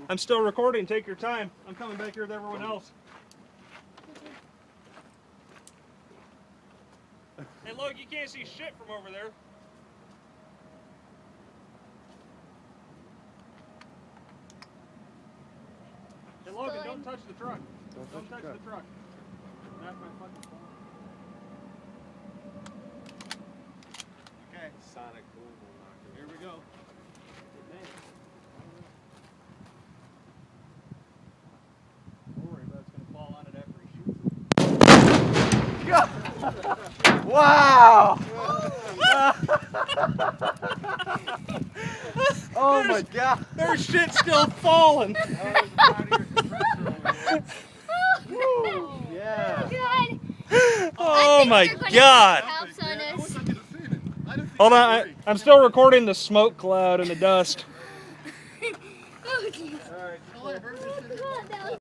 I'm still recording. Take your time. I'm coming back here with everyone else. Hey, look, you can't see shit from over there. Hey, Logan, don't touch the truck. Don't touch the truck. Not my fucking phone. Okay. Sonic boom will knock it. Here we go. Don't worry about it's going to fall on it after he shoots it. Wow! Oh my god! There's shit still falling. Yeah. Oh my god! Hold on, I'm still recording the smoke cloud and the dust. Oh, geez. All right.